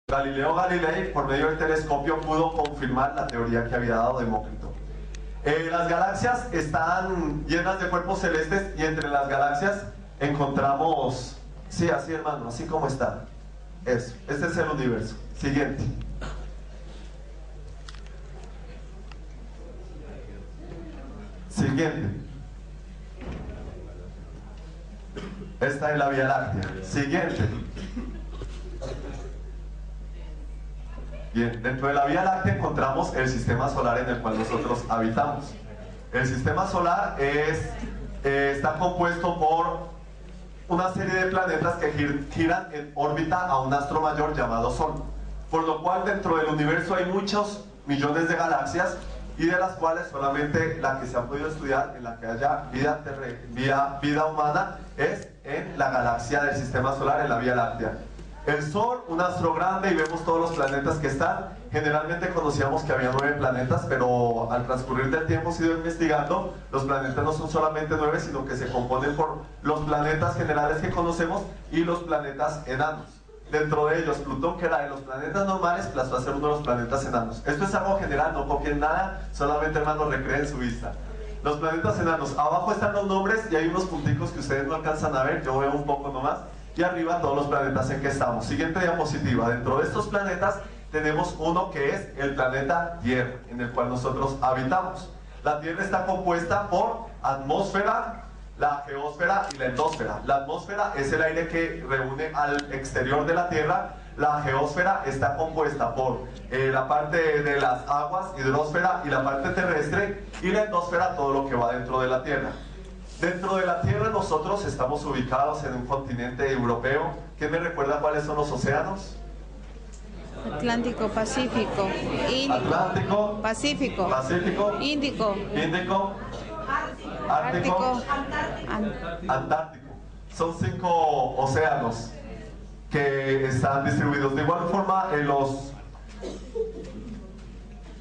Galileo Galilei, por medio del telescopio, pudo confirmar la teoría que había dado Demócrito. Las galaxias están llenas de cuerpos celestes y entre las galaxias encontramos, sí, así hermano, así como está. Eso, este es el universo. Siguiente. Siguiente. Esta es la Vía Láctea. Siguiente. Bien, dentro de la Vía Láctea encontramos el sistema solar en el cual nosotros habitamos. El sistema solar está compuesto por una serie de planetas que giran en órbita a un astro mayor llamado Sol. Por lo cual dentro del universo hay muchos millones de galaxias y de las cuales solamente la que se ha podido estudiar en la que haya vida humana es en la galaxia del sistema solar, en la Vía Láctea. El Sol, un astro grande, y vemos todos los planetas que están. Generalmente conocíamos que había 9 planetas, pero al transcurrir del tiempo se ha ido investigando. Los planetas no son solamente 9, sino que se componen por los planetas generales que conocemos y los planetas enanos. Dentro de ellos, Plutón, que era de los planetas normales, pasó a ser uno de los planetas enanos. Esto es algo general, no copien nada, solamente hermanos recreen su vista. Los planetas enanos, abajo están los nombres y hay unos punticos que ustedes no alcanzan a ver, yo veo un poco nomás. Y arriba todos los planetas en que estamos. Siguiente diapositiva. Dentro de estos planetas tenemos uno que es el planeta Tierra, en el cual nosotros habitamos. La Tierra está compuesta por atmósfera, la geósfera y la endósfera. La atmósfera es el aire que reúne al exterior de la Tierra. La geósfera está compuesta por la parte de las aguas, hidrosfera, y la parte terrestre, y la endósfera, todo lo que va dentro de la Tierra. Dentro de la Tierra nosotros estamos ubicados en un continente europeo. ¿Quién me recuerda cuáles son los océanos? Atlántico, Pacífico, Índico, Atlántico, Pacífico, Índico, Ártico, Antártico. Son 5 océanos que están distribuidos. De igual forma,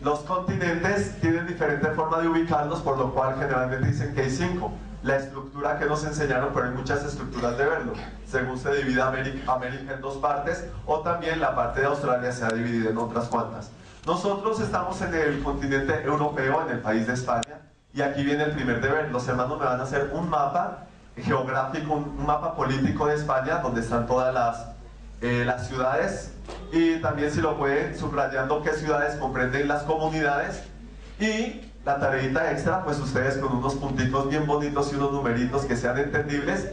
los continentes tienen diferente forma de ubicarlos, por lo cual generalmente dicen que hay 5. La estructura que nos enseñaron, pero hay muchas estructuras de verlo. Según se divide América en 2 partes, o también la parte de Australia se ha dividido en otras cuantas. Nosotros estamos en el continente europeo, en el país de España, y aquí viene el primer deber. Los hermanos me van a hacer un mapa geográfico, un mapa político de España, donde están todas las ciudades, y también, si lo pueden, subrayando qué ciudades comprenden las comunidades. Y la tareita extra, pues ustedes con unos puntitos bien bonitos y unos numeritos que sean entendibles,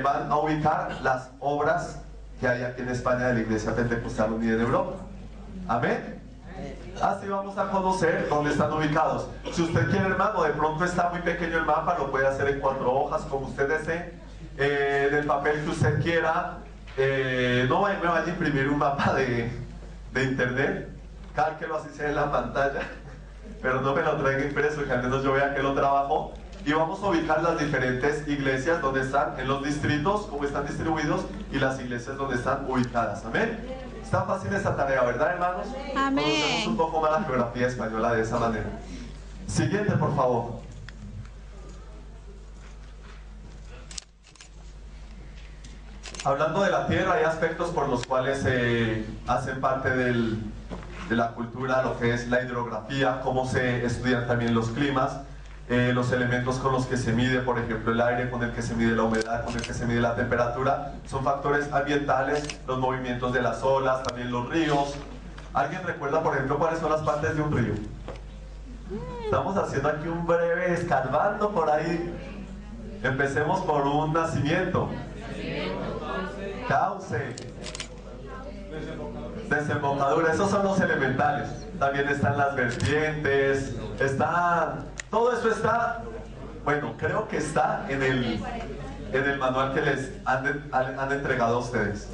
van a ubicar las obras que hay aquí en España de la Iglesia Pentecostal Unida en Europa. Amén. Así vamos a conocer dónde están ubicados. Si usted quiere, hermano, de pronto está muy pequeño el mapa, lo puede hacer en 4 hojas, como usted desee, del papel que usted quiera. No me vaya a imprimir un mapa de internet, cálquelo así sea en la pantalla, pero no me lo traiga impreso, que al menos yo vea que lo trabajó. Y vamos a ubicar las diferentes iglesias donde están, en los distritos, cómo están distribuidos, y las iglesias donde están ubicadas. Amén. Está fácil esta tarea, ¿verdad, hermanos? Amén. Conocemos un poco más la geografía española de esa manera. Siguiente, por favor. Hablando de la Tierra, hay aspectos por los cuales hacen parte de la cultura, lo que es la hidrografía, cómo se estudian también los climas, los elementos con los que se mide, por ejemplo, el aire, con el que se mide la humedad, con el que se mide la temperatura. Son factores ambientales, los movimientos de las olas, también los ríos. ¿Alguien recuerda, por ejemplo, cuáles son las partes de un río? Estamos haciendo aquí un breve escarbando por ahí. Empecemos por un nacimiento. Cauce, desembocadura, esos son los elementales. También están las vertientes, todo eso está, bueno, creo que está en el manual que les han entregado a ustedes.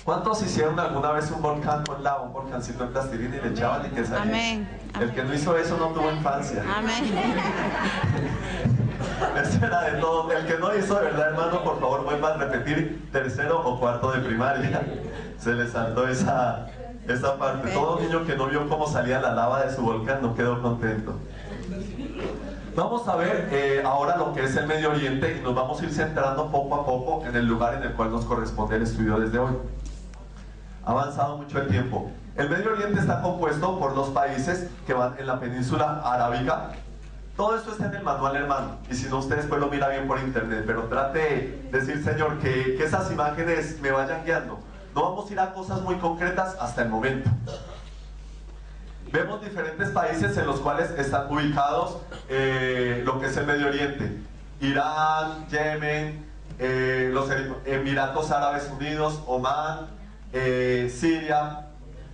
¿Cuántos hicieron alguna vez un volcán con lava, un volcancito en plastilina y le echaban y que salía? Amén. El que no hizo eso no tuvo infancia. Amén. Eso era de todo. El que no hizo, de verdad, hermano, por favor vuelva a repetir 3º o 4º de primaria. Se le saltó esa parte. Todo niño que no vio cómo salía la lava de su volcán no quedó contento. Vamos a ver ahora lo que es el Medio Oriente, y nos vamos a ir centrando poco a poco en el lugar en el cual nos corresponde el estudio desde hoy. Ha avanzado mucho el tiempo. El Medio Oriente está compuesto por 2 países que van en la península arábiga. Todo esto está en el manual, hermano, y si no, ustedes pues lo miran bien por internet, pero trate de decir, Señor, que esas imágenes me vayan guiando. No vamos a ir a cosas muy concretas hasta el momento. Vemos diferentes países en los cuales están ubicados lo que es el Medio Oriente. Irán, Yemen, los Emiratos Árabes Unidos, Omán, Siria,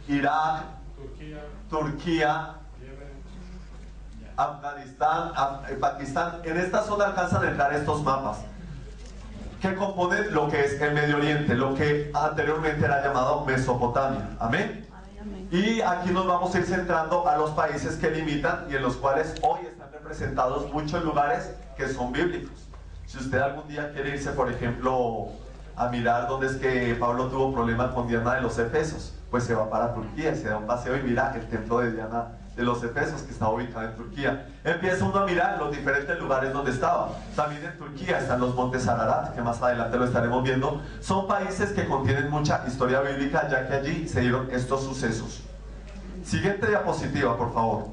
Irak, Turquía, Afganistán, Pakistán. En esta zona alcanzan a entrar estos mapas que componen lo que es el Medio Oriente, lo que anteriormente era llamado Mesopotamia. Amén. Y aquí nos vamos a ir centrando a los países que limitan y en los cuales hoy están representados muchos lugares que son bíblicos. Si usted algún día quiere irse, por ejemplo, a mirar dónde es que Pablo tuvo problemas con Diana de los Efesos, pues se va para Turquía y se da un paseo y mira el templo de Diana de los Efesos, que está ubicado en Turquía. Empieza uno a mirar los diferentes lugares donde estaba. También en Turquía están los montes Ararat, que más adelante lo estaremos viendo. Son países que contienen mucha historia bíblica, ya que allí se dieron estos sucesos. Siguiente diapositiva, por favor.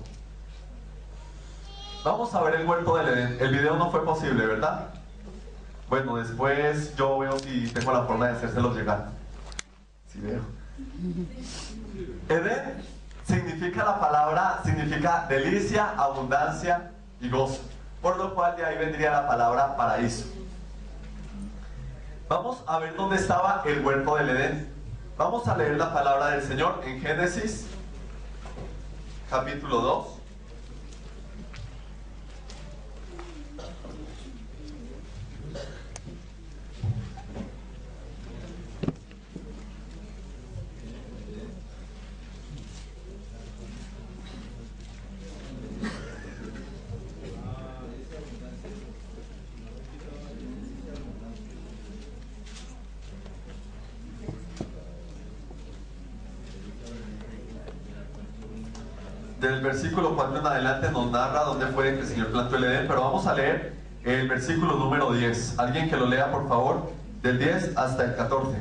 Vamos a ver el huerto del Edén. El video no fue posible, ¿verdad? Bueno, después yo veo si tengo la forma de hacérselos llegar. Si veo. Edén significa la palabra, significa delicia, abundancia y gozo. Por lo cual de ahí vendría la palabra paraíso. Vamos a ver dónde estaba el huerto del Edén. Vamos a leer la palabra del Señor en Génesis, capítulo 2. Del versículo 4 en adelante nos narra dónde fue que el Señor plantó el Edén, pero vamos a leer el versículo número 10. Alguien que lo lea, por favor, del 10 hasta el 14.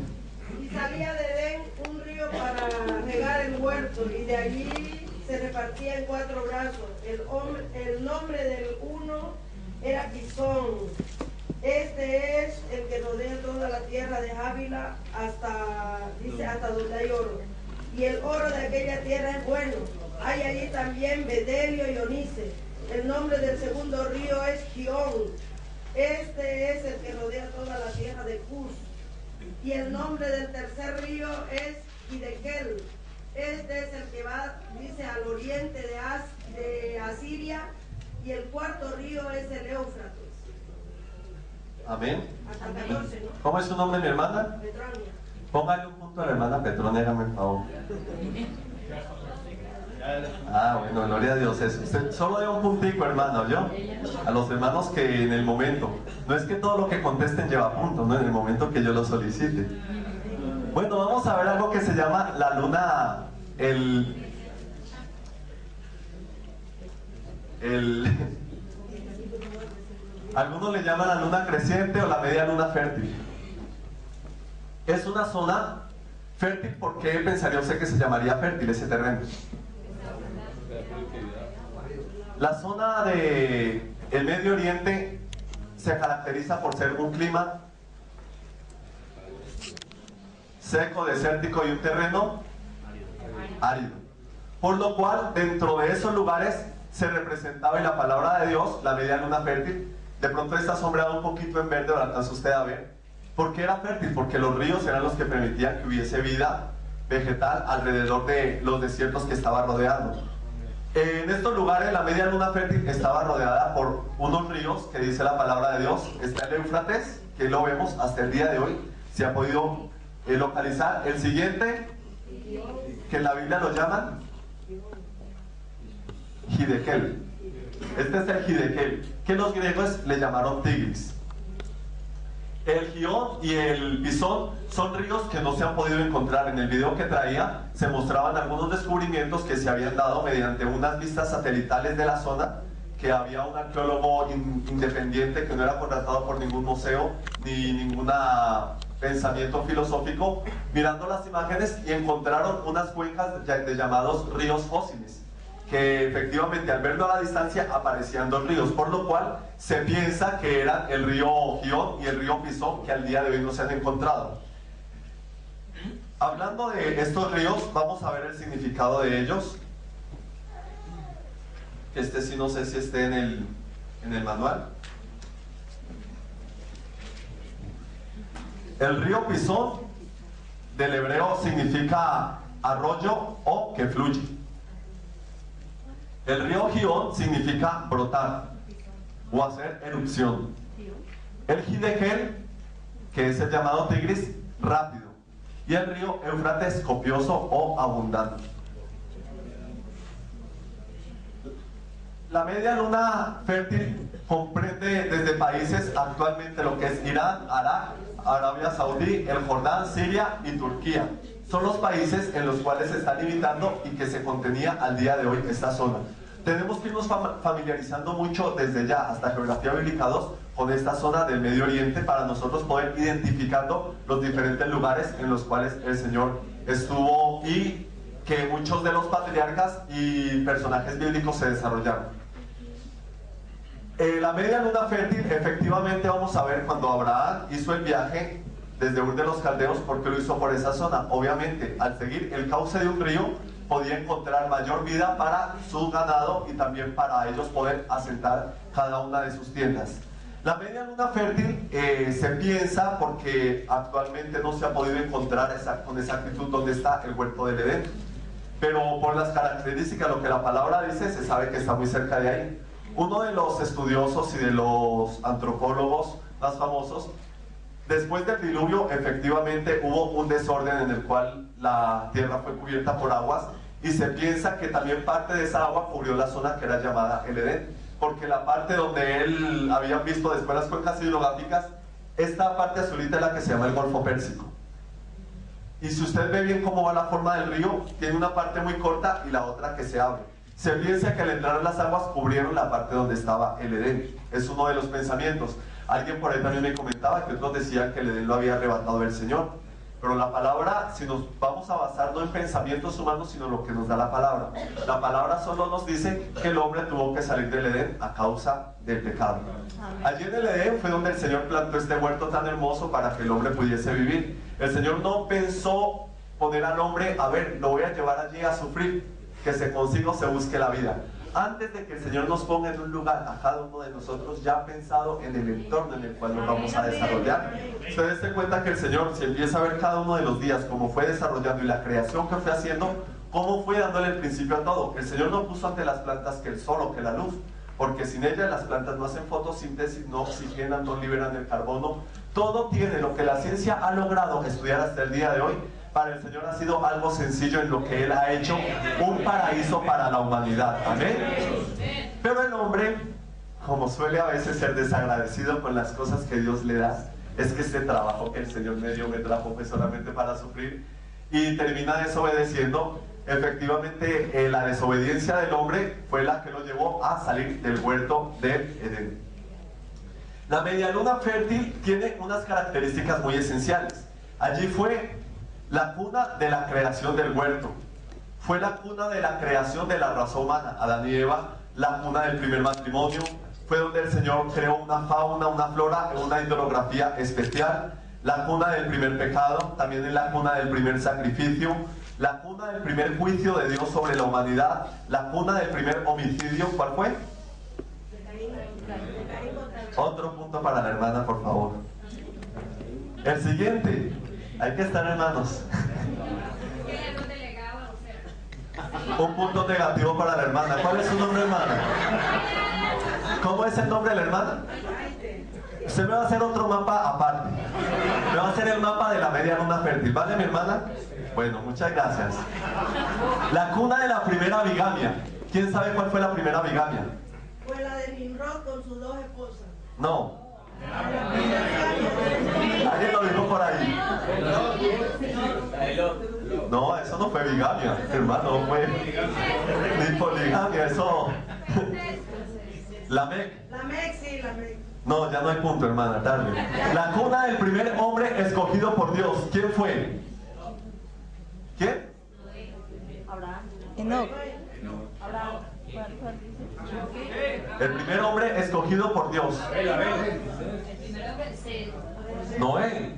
Y salía de Edén un río para regar el huerto, y de allí se repartía en 4 brazos. El nombre del uno era Quizón. Este es el que rodea toda la tierra de Ávila hasta donde hay oro. Y el oro de aquella tierra es bueno. Hay allí también bedelio y onice. El nombre del segundo río es Gihón. Este es el que rodea toda la tierra de Cus. Y el nombre del tercer río es Hiddekel. Este es el que va, dice, al oriente de Asiria. Y el cuarto río es el Éufrates. Amén. Hasta 14, ¿no? ¿Cómo es su nombre, mi hermana? Petronia. Póngale un punto a la hermana Petronia, hágame el favor. Ah, bueno, gloria a Dios. Usted solo dé un puntico, hermano, ¿yo? A los hermanos que en el momento. No es que todo lo que contesten lleva puntos, ¿no? En el momento que yo lo solicite. Bueno, vamos a ver algo que se llama la luna, algunos le llaman la luna creciente o la media luna fértil. Es una zona fértil. ¿Por qué pensaría usted que se llamaría fértil ese terreno? La zona del Medio Oriente se caracteriza por ser un clima seco, desértico y un terreno árido. Por lo cual, dentro de esos lugares se representaba en la palabra de Dios la media luna fértil. De pronto está sombreado un poquito en verde, lo alcanza usted a ver. ¿Por qué era fértil? Porque los ríos eran los que permitían que hubiese vida vegetal alrededor de los desiertos que estaba rodeando. En estos lugares la media luna fértil estaba rodeada por unos ríos que dice la palabra de Dios. Está el Éufrates, que lo vemos hasta el día de hoy, se ha podido localizar. El siguiente, que en la Biblia lo llaman Hiddekel. Este es el Hiddekel, que los griegos le llamaron Tigris. El Gihón y el Pisón son ríos que no se han podido encontrar. En el video que traía se mostraban algunos descubrimientos que se habían dado mediante unas vistas satelitales de la zona, que había un arqueólogo independiente que no era contratado por ningún museo ni ninguna pensamiento filosófico mirando las imágenes y encontraron unas cuencas de llamados ríos fósiles, que efectivamente al verlo a la distancia aparecían dos ríos, por lo cual se piensa que eran el río Gihón y el río Pisón, que al día de hoy no se han encontrado. Hablando de estos ríos, vamos a ver el significado de ellos. Este sí no sé si esté en el manual. El río Pisón del hebreo significa arroyo o que fluye. El río Gihón significa brotar o hacer erupción. El Hiddekel, que es el llamado Tigris, rápido. Y el río Éufrates, copioso o abundante. La media luna fértil comprende desde países actualmente lo que es Irán, Irak, Arabia Saudí, el Jordán, Siria y Turquía. Son los países en los cuales se está limitando y que se contenía al día de hoy esta zona. Tenemos que irnos familiarizando mucho desde ya hasta Geografía Bíblica 2 con esta zona del Medio Oriente para nosotros poder identificando los diferentes lugares en los cuales el Señor estuvo y que muchos de los patriarcas y personajes bíblicos se desarrollaron. La media luna fértil, efectivamente vamos a ver cuando Abraham hizo el viaje desde Ur de los Caldeos, porque lo hizo por esa zona. Obviamente, al seguir el cauce de un río, podía encontrar mayor vida para su ganado y también para ellos poder asentar cada una de sus tiendas. La media luna fértil se piensa, porque actualmente no se ha podido encontrar con exactitud dónde está el huerto del Edén, pero por las características, lo que la palabra dice, se sabe que está muy cerca de ahí. Uno de los estudiosos y de los antropólogos más famosos, después del diluvio efectivamente hubo un desorden en el cual la tierra fue cubierta por aguas y se piensa que también parte de esa agua cubrió la zona que era llamada el Edén, porque la parte donde él habían visto después las cuencas hidrográficas, esta parte azulita es la que se llama el Golfo Pérsico. Y si usted ve bien cómo va la forma del río, tiene una parte muy corta y la otra que se abre. Se piensa que al entrar las aguas cubrieron la parte donde estaba el Edén. Es uno de los pensamientos. Alguien por ahí también me comentaba que otros decían que el Edén lo había arrebatado el Señor. Pero la palabra, si nos vamos a basar no en pensamientos humanos, sino en lo que nos da la palabra. La palabra solo nos dice que el hombre tuvo que salir del Edén a causa del pecado. Allí en el Edén fue donde el Señor plantó este huerto tan hermoso para que el hombre pudiese vivir. El Señor no pensó poner al hombre, a ver, lo voy a llevar allí a sufrir, que se consiga o se busque la vida. Antes de que el Señor nos ponga en un lugar a cada uno de nosotros, ya ha pensado en el entorno en el cual nos vamos a desarrollar. Ustedes se cuenta que el Señor, si empieza a ver cada uno de los días cómo fue desarrollando y la creación que fue haciendo, cómo fue dándole el principio a todo. El Señor no puso ante las plantas que el sol o que la luz, porque sin ella las plantas no hacen fotosíntesis, no oxigenan, no liberan el carbono. Todo tiene lo que la ciencia ha logrado estudiar hasta el día de hoy. Para el Señor ha sido algo sencillo en lo que Él ha hecho, un paraíso para la humanidad. Amén. Pero el hombre, como suele a veces ser desagradecido con las cosas que Dios le da, es que este trabajo que el Señor me dio, me trajo pues solamente para sufrir, y termina desobedeciendo. Efectivamente, la desobediencia del hombre fue la que lo llevó a salir del huerto de Edén. La media luna fértil tiene unas características muy esenciales. Allí fue la cuna de la creación del huerto, fue la cuna de la creación de la raza humana, Adán y Eva, la cuna del primer matrimonio, fue donde el Señor creó una fauna, una flora, una hidrografía especial, la cuna del primer pecado, también es la cuna del primer sacrificio, la cuna del primer juicio de Dios sobre la humanidad, la cuna del primer homicidio. ¿Cuál fue? Otro punto para la hermana, por favor. El siguiente. Hay que estar, hermanos. Un punto negativo para la hermana. ¿Cuál es su nombre, hermana? ¿Cómo es el nombre de la hermana? Usted me va a hacer otro mapa aparte. Me va a hacer el mapa de la media luna fértil. ¿Vale, mi hermana? Bueno, muchas gracias. La cuna de la primera bigamia. ¿Quién sabe cuál fue la primera bigamia? Fue la de Nimrod con sus dos esposas. No. ¿Alguien lo dijo por ahí? No, eso no fue bigamia, hermano, no fue ni poligamia, eso. Lamec. Lamec, sí, Lamec. No, ya no hay punto, hermana, tarde. La cuna del primer hombre escogido por Dios, ¿quién fue? ¿Quién? Enoc. El primer hombre escogido por Dios. Noé.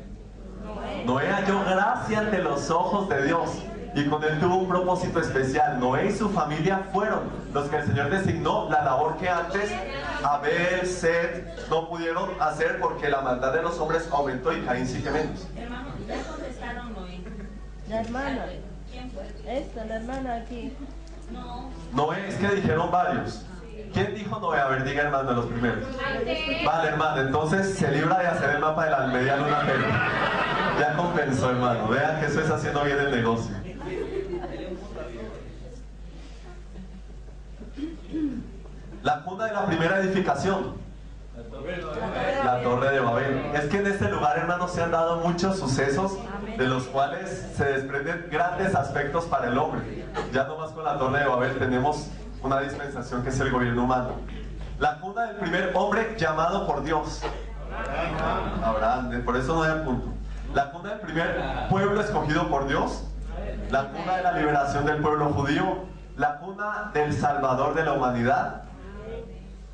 Noé halló gracia ante los ojos de Dios y con él tuvo un propósito especial. Noé y su familia fueron los que el Señor designó la labor que antes Abel, Set no pudieron hacer porque la maldad de los hombres aumentó y Caín sí que menos. Hermano, ya contestaron Noé. La hermana. ¿Quién fue? Esta, la hermana aquí. No. Noé, es que dijeron varios. ¿Quién dijo Noé? A ver, diga hermano, los primeros. Vale, hermano, entonces se libra de hacer el mapa de la media luna, pero ya compensó, hermano. Vean que eso es haciendo bien el negocio. La cuna de la primera edificación. La Torre de Babel. Es que en este lugar, hermanos, se han dado muchos sucesos de los cuales se desprenden grandes aspectos para el hombre. Ya nomás con la Torre de Babel tenemos una dispensación que es el gobierno humano. La cuna del primer hombre llamado por Dios. Abraham, por eso no hay punto. La cuna del primer pueblo escogido por Dios. La cuna de la liberación del pueblo judío. La cuna del Salvador de la humanidad.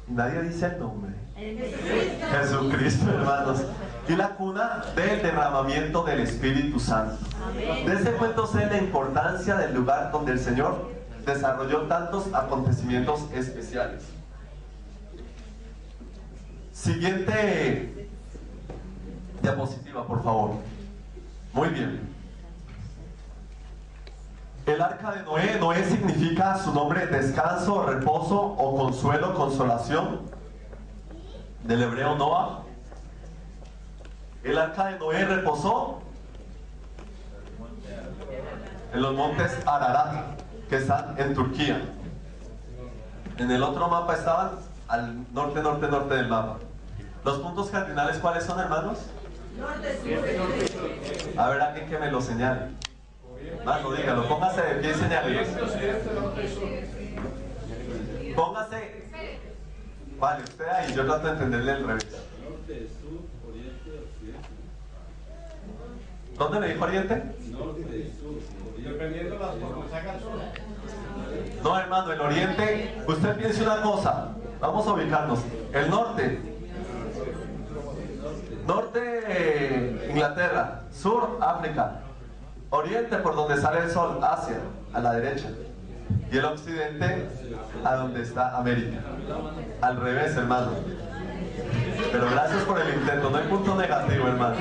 Nadie dice el nombre. Jesucristo, hermanos. Y la cuna del derramamiento del Espíritu Santo. De ese cuento sé la importancia del lugar donde el Señor desarrolló tantos acontecimientos especiales. Siguiente diapositiva, por favor. Muy bien. El arca de Noé. Noé significa su nombre descanso, reposo o consuelo, consolación. Del hebreo Noah. El arca de Noé reposó en los montes Ararat, que están en Turquía. En el otro mapa estaban al norte del mapa. Los puntos cardinales, ¿cuáles son, hermanos? A ver, alguien que me lo señale. Mano, dígalo, póngase de pie y señale. Póngase. Vale, usted ahí, yo trato de entenderle el revés. Norte, sur, oriente, occidente. ¿Dónde le dijo oriente? Norte, sur, oriente. Dependiendo de las formas, haga sol. No, hermano, el oriente, usted piense una cosa, vamos a ubicarnos. El norte, Inglaterra, sur, África, oriente por donde sale el sol, Asia, a la derecha, y el occidente a donde está América. Al revés, hermano. Pero gracias por el intento, no hay punto negativo, hermano.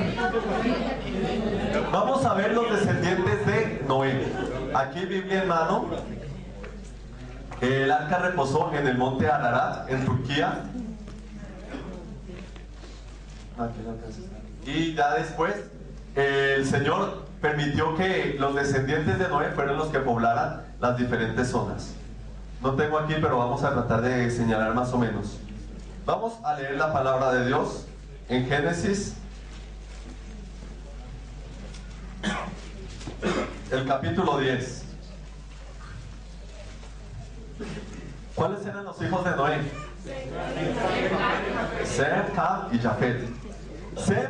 Vamos a ver los descendientes de Noé. Aquí Biblia en mano. El arca reposó en el monte Ararat, en Turquía. Y ya después el Señor permitió que los descendientes de Noé fueran los que poblaran las diferentes zonas. No tengo aquí, pero vamos a tratar de señalar más o menos. Vamos a leer la palabra de Dios en Génesis, el capítulo 10. ¿Cuáles eran los hijos de Noé? Sem, Cam y Jafet. Sem,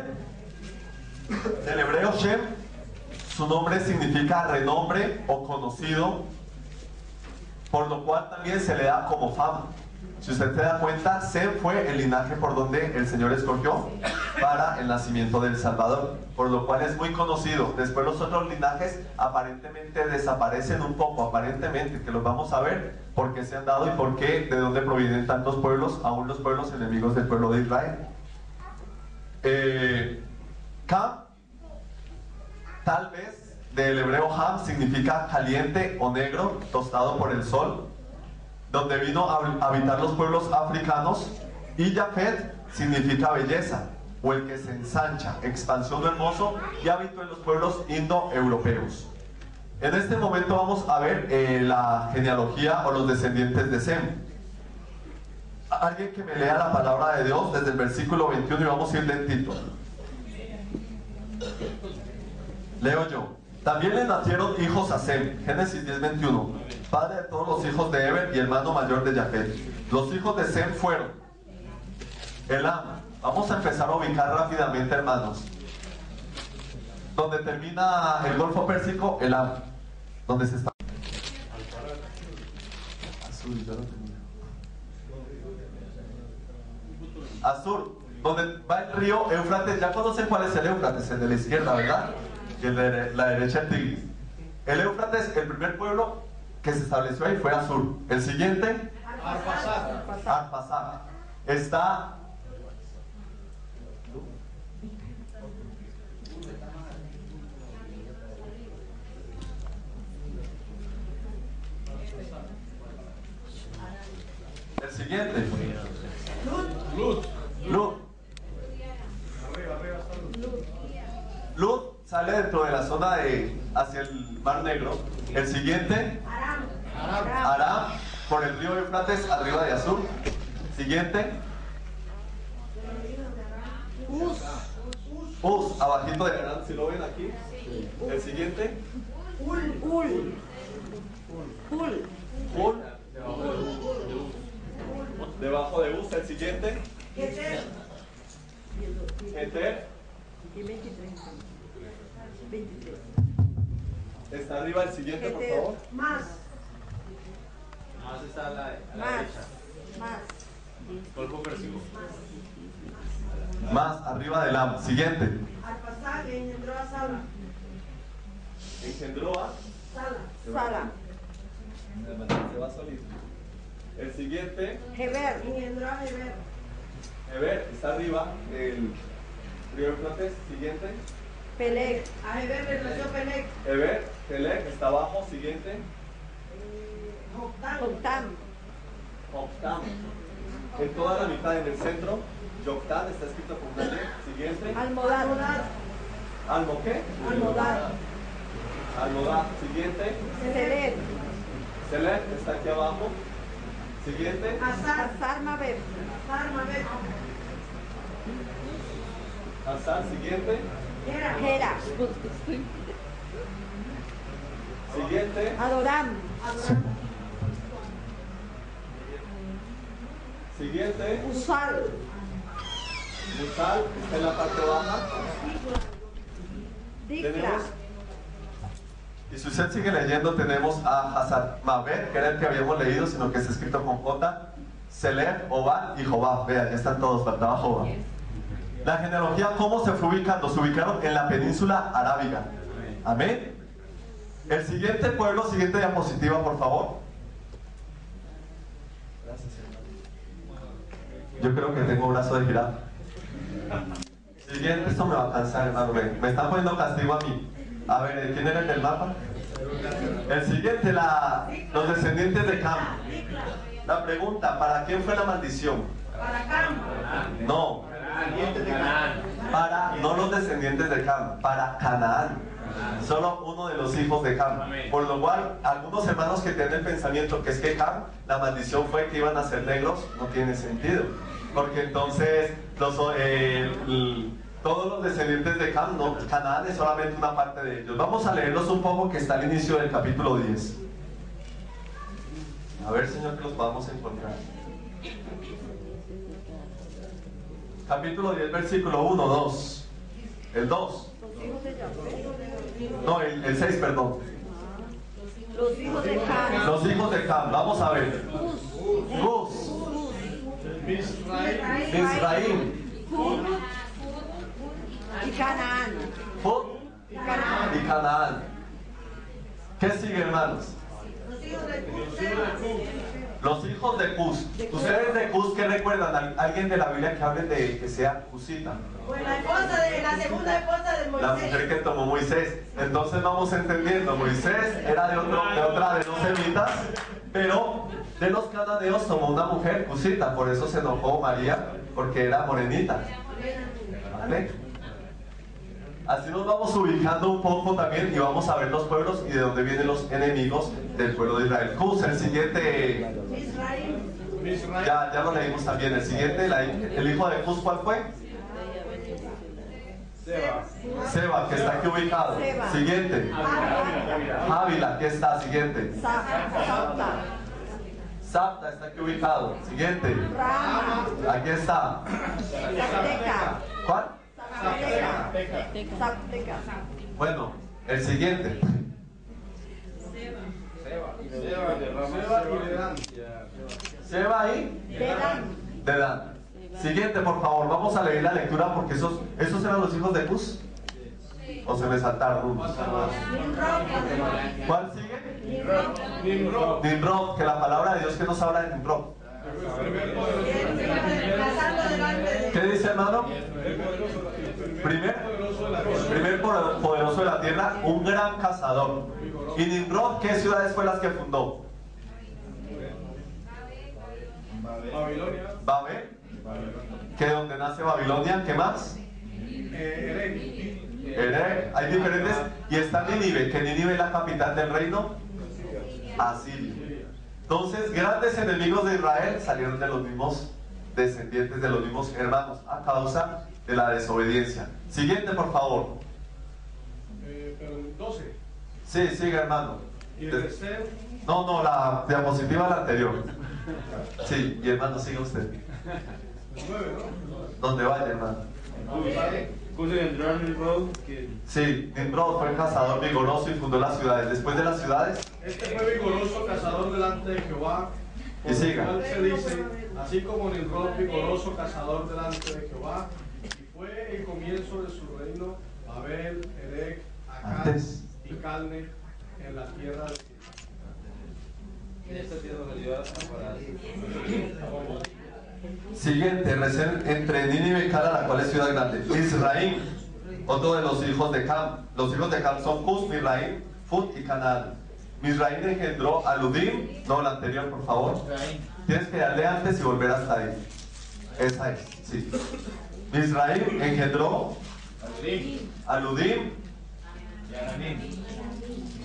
del hebreo Shem, su nombre significa renombre o conocido, por lo cual también se le da como fama. Si usted se da cuenta, Sem fue el linaje por donde el Señor escogió para el nacimiento del Salvador, por lo cual es muy conocido. Después los otros linajes aparentemente desaparecen un poco, aparentemente, que los vamos a ver por qué se han dado y por qué, de dónde provienen tantos pueblos, aún los pueblos enemigos del pueblo de Israel. Cam, tal vez del hebreo Ham, significa caliente o negro, tostado por el sol, donde vino a habitar los pueblos africanos. Y Jafet significa belleza, o el que se ensancha, expansión o hermoso, y habitó en los pueblos indoeuropeos. En este momento vamos a ver la genealogía o los descendientes de Sem. Alguien que me lea la palabra de Dios desde el versículo 21 y vamos a ir lentito. Leo yo. También le nacieron hijos a Sem, Génesis 10:21, padre de todos los hijos de Eber y hermano mayor de Jafet. Los hijos de Sem fueron Elam, Vamos a empezar a ubicar rápidamente, hermanos. Donde termina el Golfo Pérsico, el Am. Donde se está. Azul, yo no tenía. Azul, donde va el río Éufrates. Ya conocen cuál es el Éufrates, el de la izquierda, ¿verdad? Y el de la derecha, el Tigris. El Éufrates, el primer pueblo que se estableció ahí fue Azul. El siguiente, Arpasad. Está el siguiente, Lut sale dentro de la zona de hacia el Mar Negro. El siguiente, Aram, por el río Éufrates, arriba de Azul. Siguiente, Uz, abajito de Aram, si lo ven aquí. El siguiente, Ul, debajo de Uz. El siguiente, Eter. Está arriba el siguiente, por favor. Más está a la derecha. Golfo Pérsico. Más arriba del Am. Siguiente. Arpasad engendró a Sala. Engendró a Sala. Se va solito. El siguiente, Heber. Engendró a Heber. Eber, está arriba del río Éufrates. Siguiente, Peleg. A Heber le nació Pelec. Eber, Pelec, está abajo. Siguiente, Joctán. Joctán. Joctán. En toda la mitad, en el centro, Joctán está escrito con una L. Siguiente, Almodad. ¿Almo qué? Almodad. Almodad. Siguiente, Selet. Selec, está aquí abajo. Siguiente, Azar. Mabeb. Azar Mabet. Azar. Siguiente, Gera. siguiente, Adoram. siguiente, Usal. Musal, está en la parte baja. Dikla. Tenemos, y si usted sigue leyendo, tenemos a Hazar Mabed, que era el que habíamos leído, sino que está escrito con J, Selef, Obal y Jobab. Vean, ya están todos, faltaba Jobab. La genealogía, ¿cómo se fue ubicando? Se ubicaron en la península arábiga. Amén. El siguiente pueblo, siguiente diapositiva, por favor. Gracias, hermano. Yo creo que tengo brazo de jirafa. Siguiente, esto me va a cansar, hermano. Me están poniendo castigo a mí. A ver, ¿quién era el del mapa? El siguiente, los descendientes de Cam. La pregunta, ¿para quién fue la maldición? Para Cam. No, no los descendientes de Cam, para Canaán. Solo uno de los hijos de Cam. Por lo cual, algunos hermanos que tienen el pensamiento que es que Cam, la maldición fue que iban a ser negros, no tiene sentido. Porque entonces todos los descendientes de Cam, no, Canaán es solamente una parte de ellos. Vamos a leerlos un poco, que está al inicio del capítulo 10. A ver, Señor, que los podamos encontrar. Capítulo 10, versículo 1, 2. El 2. No, el 6, perdón. Los hijos de Cam. Los hijos de Cam, vamos a ver. Cus, Misraim, Y Canaán. Fud y Canaán. ¿Qué sigue, hermanos? Los hijos de Cus. Ustedes de Cus, ¿qué recuerdan? ¿Alguien de la Biblia que hable de que sea cusita? Pues la segunda esposa de Moisés. La mujer que tomó Moisés. Entonces vamos entendiendo, Moisés era de los semitas, pero de los cananeos tomó una mujer cusita, por eso se enojó María, porque era morenita. ¿Vale? Así nos vamos ubicando un poco también y vamos a ver los pueblos y de dónde vienen los enemigos del pueblo de Israel. Cus, el siguiente, ya lo leímos también. El siguiente, el hijo de Cus, ¿cuál fue? Seba, que está aquí ubicado. Seba. Siguiente. Ávila, que está. Siguiente. Sapta. Sabta está aquí ubicado. Siguiente. Rama. Aquí está. Zapteca. ¿Cuál? Zapteca. Zapteca. Bueno, el siguiente. Seba y Dedán. Seba ahí. Dedán. Dedán. Siguiente, por favor. Vamos a leer la lectura porque esos eran los hijos de Cus. ¿O se me saltaron unos? ¿Cuál sigue? Nimrod, que la palabra de Dios que nos habla de Nimrod. Pasando delante de ¿Qué dice, hermano? Primer poderoso de la tierra, un gran cazador. ¿Y Nimrod qué ciudades fue las que fundó? Babilonia. Babel, que donde nace Babilonia. ¿Qué más? Erech. Hay diferentes. Y está Nínive, que Nínive es la capital del reino Asirio. Entonces, grandes enemigos de Israel salieron de los mismos descendientes, de los mismos hermanos, a causa de la desobediencia. Siguiente, por favor. Pero 12. Sí, sigue, hermano. Y el tercer. No, la diapositiva la anterior. Sí, y hermano, siga usted. 9, ¿no? Donde vaya, hermano. Sí, Nimrod fue cazador vigoroso y fundó las ciudades. Después de las ciudades, Este fue vigoroso cazador delante de Jehová. Por Y siga. lo cual se dice, así como Nimrod, vigoroso cazador delante de Jehová, y fue el comienzo de su reino, Babel, Erech, Akkad Antes. y Calne, en la tierra de Siria. En esta tierra salió siguiente, recién entre Nínive y Cala, la cual es ciudad grande. Israel, otro de los hijos de Cam. Los hijos de Cam son Cus, Misraim, Fut y Canaán. Misraim engendró a Ludim. No, la anterior, por favor. Tienes que darle antes y volver hasta ahí. Esa es, sí. Misraim engendró a Ludim.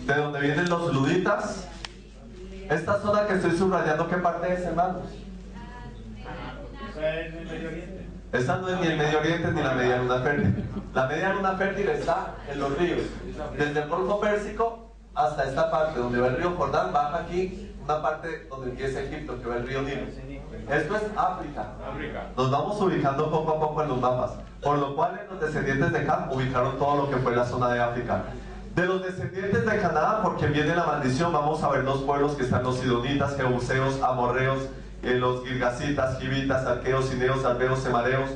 De donde vienen los luditas. Esta zona que estoy subrayando, ¿qué parte es, hermanos? En el Medio Oriente. Esta no es ni el Medio Oriente ni la Media Luna Fértil. La Media Luna Fértil está en los ríos. Desde el Golfo Pérsico hasta esta parte, donde va el río Jordán, baja aquí una parte donde empieza Egipto, que va el río Nilo. Esto es África. Nos vamos ubicando poco a poco en los mapas. Por lo cual, los descendientes de Cam ubicaron todo lo que fue la zona de África. De los descendientes de Canaán, porque viene la maldición, vamos a ver los pueblos que están: los sidonitas, jebuseos, amorreos, los girgasitas, givitas, arqueos, cineos, arbeos, semareos.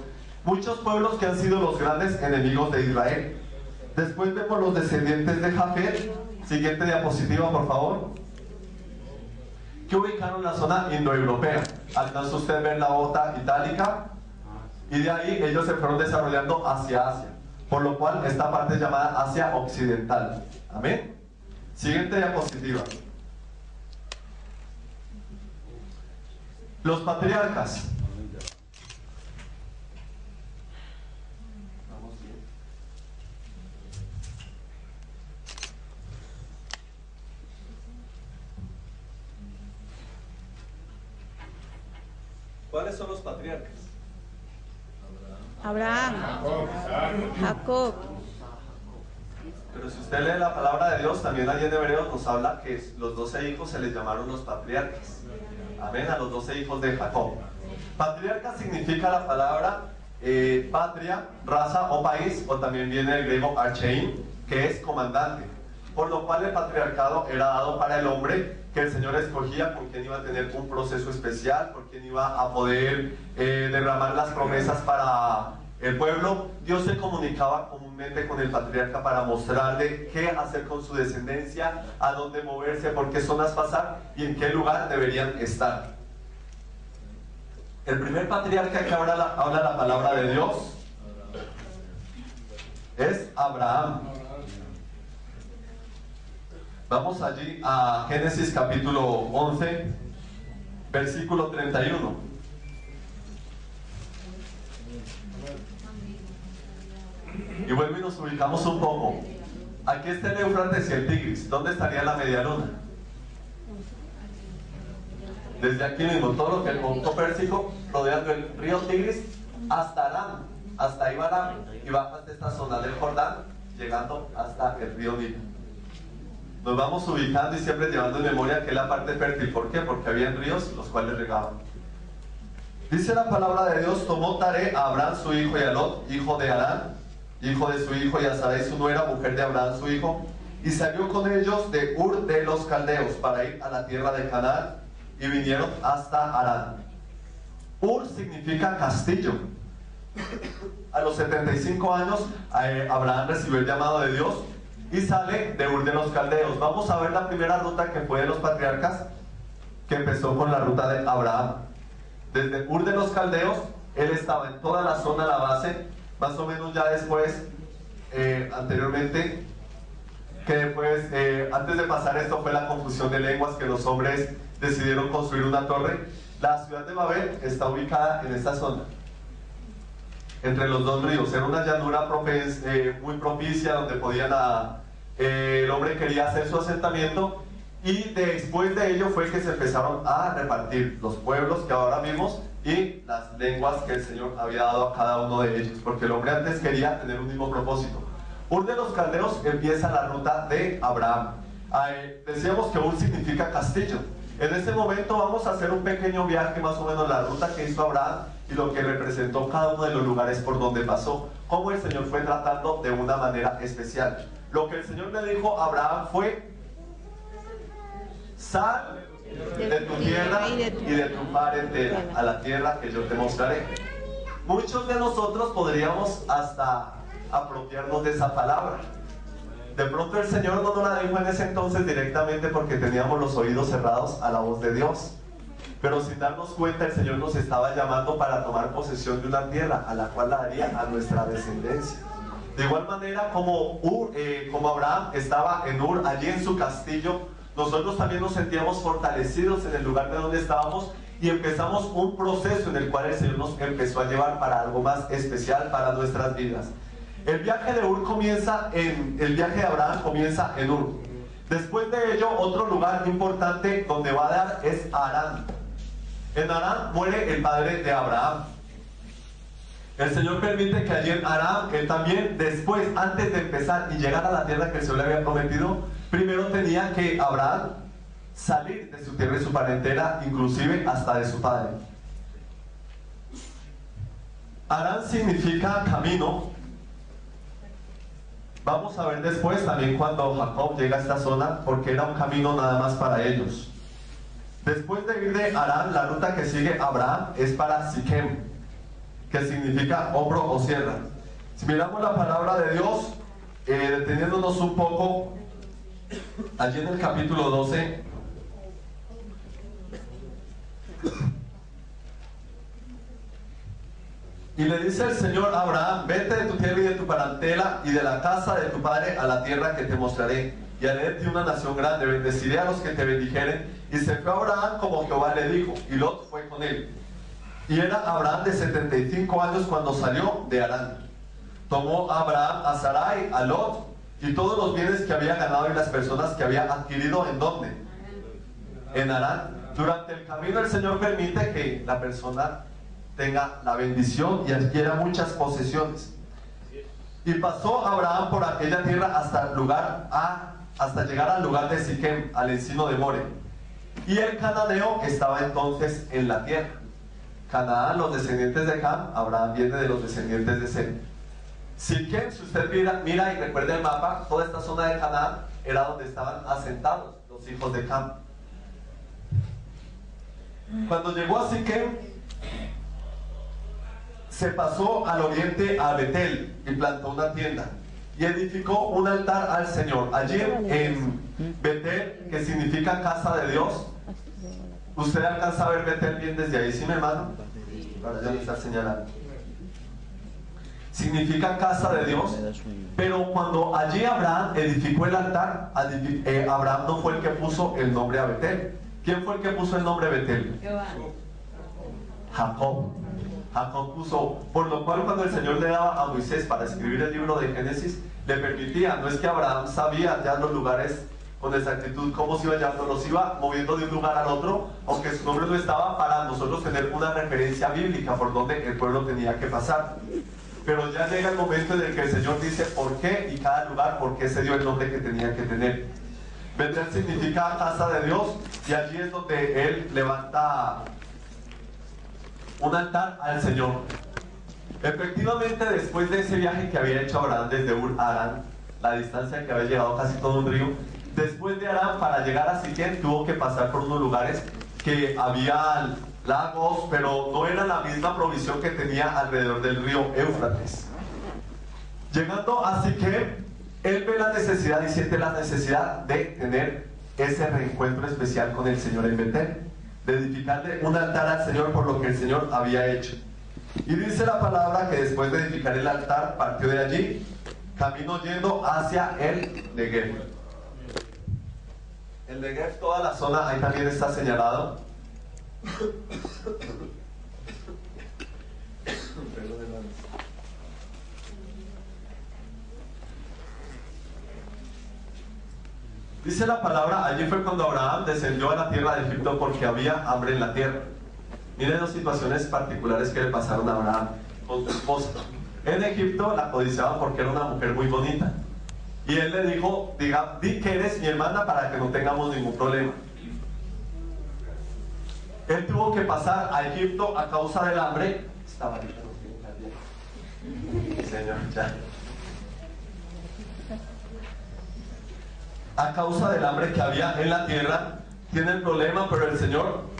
Muchos pueblos que han sido los grandes enemigos de Israel. Después vemos los descendientes de Jafet. Siguiente diapositiva, por favor. Que ubicaron la zona indoeuropea. Alcanza usted a ver la bota itálica. Y de ahí ellos se fueron desarrollando hacia Asia. Por lo cual esta parte es llamada Asia Occidental. Amén. Siguiente diapositiva. Los patriarcas. ¿Cuáles son los patriarcas? Abraham, Jacob, Pero si usted lee la palabra de Dios, también allí en Hebreos nos habla que los 12 hijos se les llamaron los patriarcas. Amén, a los 12 hijos de Jacob. Patriarca significa la palabra patria, raza o país, o también viene del griego archein, que es comandante. Por lo cual el patriarcado era dado para el hombre que el Señor escogía, con quien iba a tener un proceso especial, por quien iba a poder derramar las promesas para el pueblo. Dios se comunicaba comúnmente con el patriarca para mostrarle qué hacer con su descendencia, a dónde moverse, por qué zonas pasar y en qué lugar deberían estar. El primer patriarca que habla la palabra de Dios es Abraham. Vamos allí a Génesis capítulo 11, versículo 31. Y vuelvo y nos ubicamos un poco. Aquí está el Éufrates y el Tigris. ¿Dónde estaría la media luna? Desde aquí mismo, todo lo que el Golfo Pérsico, rodeando el río Tigris hasta Aram, hasta Ibarán, y baja hasta esta zona del Jordán, llegando hasta el río Nilo. Nos vamos ubicando y siempre llevando en memoria que es la parte fértil. ¿Por qué? Porque habían ríos los cuales regaban. Dice la palabra de Dios: tomó Taré a Abraham su hijo y a Lot, hijo de Harán, hijo de su hijo, y a Sarai su nuera, mujer de Abraham su hijo, y salió con ellos de Ur de los Caldeos para ir a la tierra de Canaán, y vinieron hasta Harán. Ur significa castillo. A los 75 años Abraham recibió el llamado de Dios y sale de Ur de los Caldeos. Vamos a ver la primera ruta que fue de los patriarcas, que empezó con la ruta de Abraham. Desde Ur de los Caldeos, él estaba en toda la zona, la base, más o menos ya después, anteriormente, que después, antes de pasar esto fue la confusión de lenguas, que los hombres decidieron construir una torre. La ciudad de Babel está ubicada en esta zona, entre los dos ríos. Era una llanura muy propicia, donde el hombre quería hacer su asentamiento, y después de ello fue que se empezaron a repartir los pueblos que ahora vimos y las lenguas que el Señor había dado a cada uno de ellos, porque el hombre antes quería tener un mismo propósito. Ur de los Caldeos empieza la ruta de Abraham. Decíamos que Ur significa castillo. En este momento vamos a hacer un pequeño viaje, más o menos la ruta que hizo Abraham y lo que representó cada uno de los lugares por donde pasó, cómo el Señor fue tratando de una manera especial. Lo que el Señor le dijo a Abraham fue: sal de tu tierra y de tu parentela a la tierra que yo te mostraré. Muchos de nosotros podríamos hasta apropiarnos de esa palabra. De pronto el Señor no nos la dijo en ese entonces directamente porque teníamos los oídos cerrados a la voz de Dios, pero sin darnos cuenta el Señor nos estaba llamando para tomar posesión de una tierra a la cual la daría a nuestra descendencia. De igual manera como Abraham estaba en Ur, allí en su castillo, nosotros también nos sentíamos fortalecidos en el lugar de donde estábamos y empezamos un proceso en el cual el Señor nos empezó a llevar para algo más especial para nuestras vidas. El viaje de Abraham comienza en Ur. Después de ello, otro lugar importante donde va a dar es Harán. En Harán muere el padre de Abraham. El Señor permite que allí en Harán, él también, después, antes de empezar y llegar a la tierra que el Señor le había prometido, primero tenía que Abraham salir de su tierra y su parentela, inclusive hasta de su padre. Harán significa camino. Vamos a ver después también cuando Jacob llega a esta zona, porque era un camino nada más para ellos. Después de ir de Harán, la ruta que sigue Abraham es para Siquem, que significa hombro o sierra. Si miramos la palabra de Dios, deteniéndonos un poco, allí en el capítulo 12, y le dice el Señor a Abraham: vete de tu tierra y de tu parentela y de la casa de tu padre a la tierra que te mostraré, y haré de ti una nación grande, bendeciré a los que te bendijeren. Y se fue Abraham como Jehová le dijo, y Lot fue con él. Y era Abraham de 75 años cuando salió de Harán. Tomó Abraham a Sarai, a Lot, y todos los bienes que había ganado y las personas que había adquirido. ¿En dónde? En Harán. Durante el camino el Señor permite que la persona tenga la bendición y adquiera muchas posesiones. Y pasó Abraham por aquella tierra hasta llegar al lugar de Siquem, al encino de More. Y el cananeo estaba entonces en la tierra. Canaán, los descendientes de Cam, Abraham viene de los descendientes de Sem. Siquem, si usted mira y recuerda el mapa, toda esta zona de Canaán era donde estaban asentados los hijos de Cam. Cuando llegó a Siquem, se pasó al oriente a Betel y plantó una tienda y edificó un altar al Señor. Allí en Betel, que significa casa de Dios, usted alcanza a ver Betel bien desde ahí, ¿sí, mi hermano? Ahora ya me está señalando. Significa casa de Dios, pero cuando allí Abraham edificó el altar, Abraham no fue el que puso el nombre a Betel. ¿Quién fue el que puso el nombre a Betel? Jacob. Jacob puso, por lo cual cuando el Señor le daba a Moisés para escribir el libro de Génesis, le permitía, no es que Abraham sabía ya los lugares con exactitud cómo se iba llevando, los iba moviendo de un lugar al otro, aunque su nombre no estaba, para nosotros tener una referencia bíblica por donde el pueblo tenía que pasar. Pero ya llega el momento en el que el Señor dice por qué y cada lugar por qué se dio el nombre que tenía que tener. Betel significa casa de Dios, y allí es donde él levanta un altar al Señor. Efectivamente, después de ese viaje que había hecho Abraham desde Ur a Harán, la distancia que había llegado casi todo un río, después de Harán, para llegar a Siquem, tuvo que pasar por unos lugares que había lagos, pero no era la misma provisión que tenía alrededor del río Éufrates. Llegando a Siquem, él ve la necesidad y siente la necesidad de tener ese reencuentro especial con el Señor en Betel, de edificarle un altar al Señor por lo que el Señor había hecho. Y dice la palabra que después de edificar el altar, partió de allí, camino yendo hacia el Negev. El Negev, toda la zona, ahí también está señalado. Dice la palabra, allí fue cuando Abraham descendió a la tierra de Egipto porque había hambre en la tierra. Miren las situaciones particulares que le pasaron a Abraham con su esposa. En Egipto la codiciaban porque era una mujer muy bonita. Y él le dijo, di que eres mi hermana para que no tengamos ningún problema. Él tuvo que pasar a Egipto a causa del hambre. Esta varita no tiene que Señor, ya. A causa del hambre que había en la tierra, tiene el problema, pero el Señor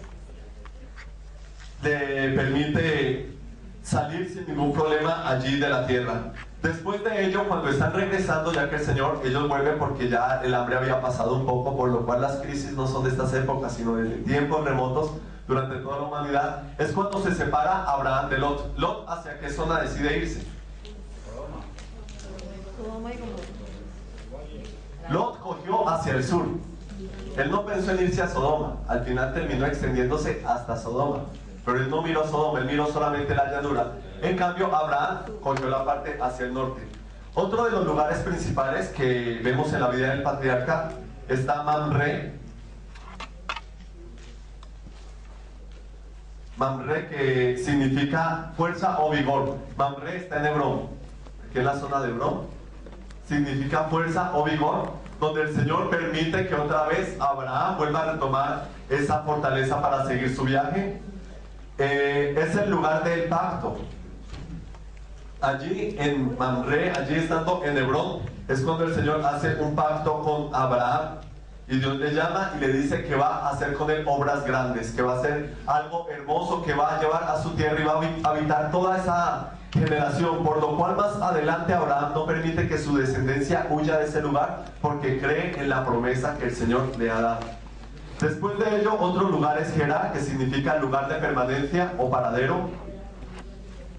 le permite salir sin ningún problema allí de la tierra. Después de ello, cuando están regresando, ya que el Señor, ellos vuelven porque ya el hambre había pasado un poco, por lo cual las crisis no son de estas épocas, sino de tiempos remotos durante toda la humanidad. Es cuando se separa Abraham de Lot. Lot, ¿hacia qué zona decide irse? Lot cogió hacia el sur. Él no pensó en irse a Sodoma. Al final terminó extendiéndose hasta Sodoma. Pero él no miró Sodoma, él miró solamente la llanura. En cambio, Abraham cogió la parte hacia el norte. Otro de los lugares principales que vemos en la vida del patriarca está Mamre. Mamre, que significa fuerza o vigor. Mamre está en Hebrón, aquí en la zona de Hebrón. Significa fuerza o vigor, donde el Señor permite que otra vez Abraham vuelva a retomar esa fortaleza para seguir su viaje. Es el lugar del pacto. Allí en Mamre, allí estando en Hebrón, es cuando el Señor hace un pacto con Abraham y Dios le llama y le dice que va a hacer con él obras grandes, que va a hacer algo hermoso, que va a llevar a su tierra y va a habitar toda esa generación, por lo cual más adelante Abraham no permite que su descendencia huya de ese lugar porque cree en la promesa que el Señor le ha dado. Después de ello, otro lugar es Gerar, que significa lugar de permanencia o paradero.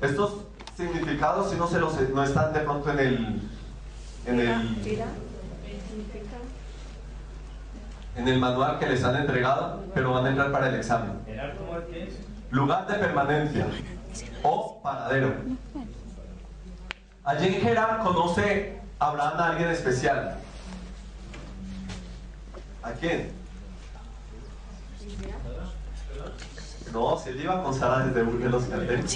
Estos significados, si no están de pronto en el manual que les han entregado, pero van a entrar para el examen. Lugar de permanencia o paradero. Allí en Gerar conoce Abraham a alguien especial. ¿A quién? No, se lleva con Sara desde Ur de los Caldeos.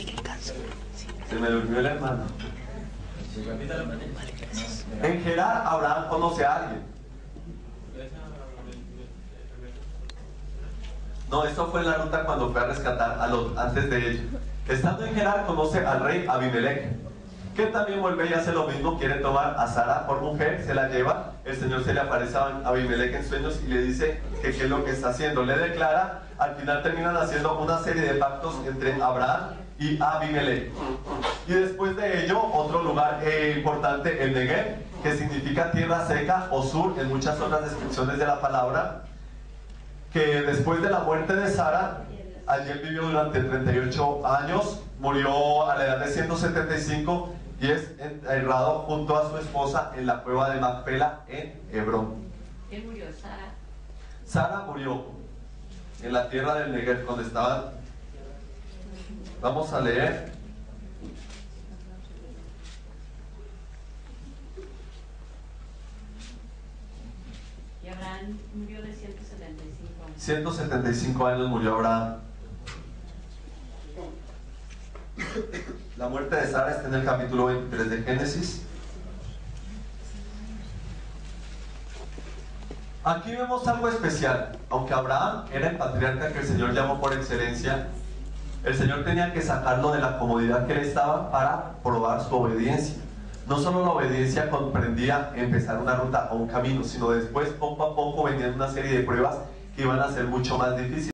Se me durmió el hermano. En Gerar, Abraham conoce a alguien. No, esto fue en la ruta cuando fue a rescatar a Lot, antes de ello. Estando en Gerar, conoce al rey Abimelech, que también vuelve y hace lo mismo, quiere tomar a Sara por mujer, se la lleva, el Señor se le aparece a Abimelech en sueños y le dice que qué es lo que está haciendo, le declara, al final terminan haciendo una serie de pactos entre Abraham y Abimelech. Y después de ello, otro lugar importante, el Negev, que significa tierra seca o sur en muchas otras descripciones de la palabra, que después de la muerte de Sara, allí él vivió durante 38 años, murió a la edad de 175 y es enterrado junto a su esposa en la cueva de Macpela en Hebrón. ¿Quién murió? Sara. Sara murió en la tierra del Negev, donde estaban. Vamos a leer. Y Abraham murió de 175 años. 175 años murió Abraham. La muerte de Sara está en el capítulo 23 de Génesis. Aquí vemos algo especial. Aunque Abraham era el patriarca que el Señor llamó por excelencia, el Señor tenía que sacarlo de la comodidad que él estaba para probar su obediencia. No solo la obediencia comprendía empezar una ruta o un camino, sino después poco a poco venían una serie de pruebas que iban a ser mucho más difíciles.